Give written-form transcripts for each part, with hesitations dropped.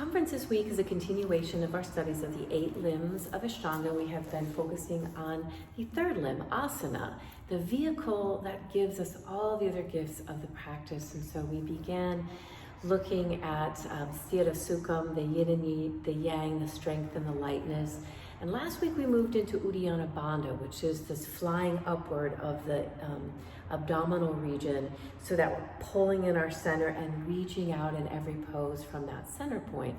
conference this week is a continuation of our studies of the 8 limbs of Ashtanga. We have been focusing on the 3rd limb, Asana, the vehicle that gives us all the other gifts of the practice. And so we began looking at Sthira Sukham, the yin and the yang, the strength and the lightness. And last week we moved into Uddiyana Bandha, which is this flying upward of the abdominal region so that we're pulling in our center and reaching out in every pose from that center point.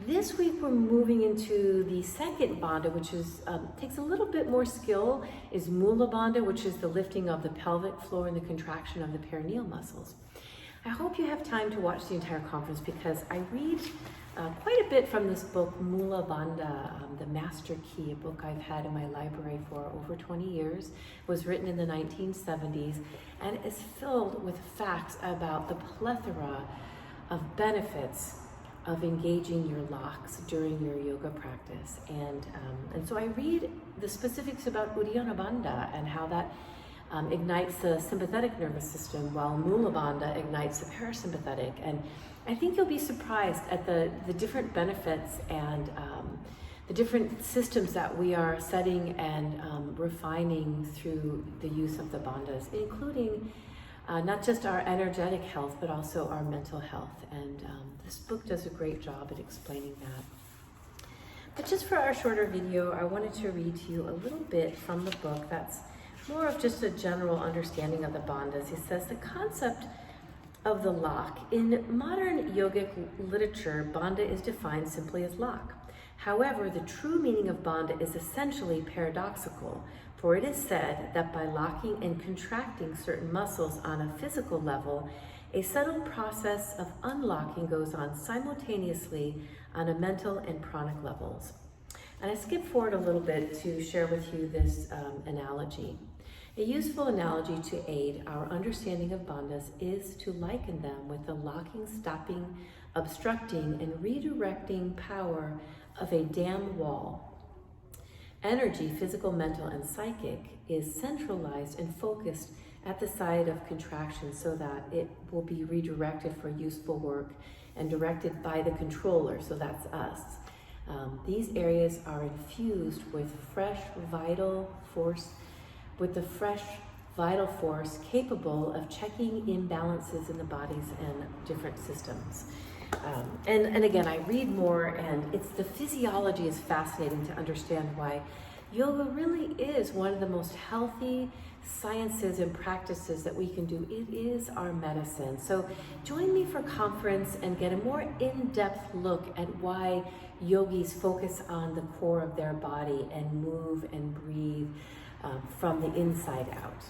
This week we're moving into the 2nd bandha, which is takes a little bit more skill, is Mula Bandha, which is the lifting of the pelvic floor and the contraction of the perineal muscles. I hope you have time to watch the entire conference because I read quite a bit from this book, Mula Bandha, The Master Key, a book I've had in my library for over 20 years. It was written in the 1970s and is filled with facts about the plethora of benefits of engaging your locks during your yoga practice. And so I read the specifics about Uddiyana Bandha and how that ignites the sympathetic nervous system, while Mula Bandha ignites the parasympathetic. And I think you'll be surprised at the different benefits and the different systems that we are setting and refining through the use of the bandhas, including not just our energetic health, but also our mental health. And this book does a great job at explaining that. But just for our shorter video, I wanted to read to you a little bit from the book that's more of just a general understanding of the bandhas. He says the concept of the lock. In modern yogic literature, bandha is defined simply as lock. However, the true meaning of bandha is essentially paradoxical, for it is said that by locking and contracting certain muscles on a physical level, a subtle process of unlocking goes on simultaneously on a mental and pranic levels. And I skip forward a little bit to share with you this analogy. A useful analogy to aid our understanding of bandhas is to liken them with the locking, stopping, obstructing, and redirecting power of a dam wall. Energy, physical, mental, and psychic, is centralized and focused at the site of contraction so that it will be redirected for useful work and directed by the controller, so that's us. These areas are infused with fresh vital force capable of checking imbalances in the bodies and different systems. And again, I read more, and the physiology is fascinating to understand why yoga really is one of the most healthy sciences and practices that we can do. It is our medicine. So join me for conference and get a more in-depth look at why yogis focus on the core of their body and move and breathe from the inside out.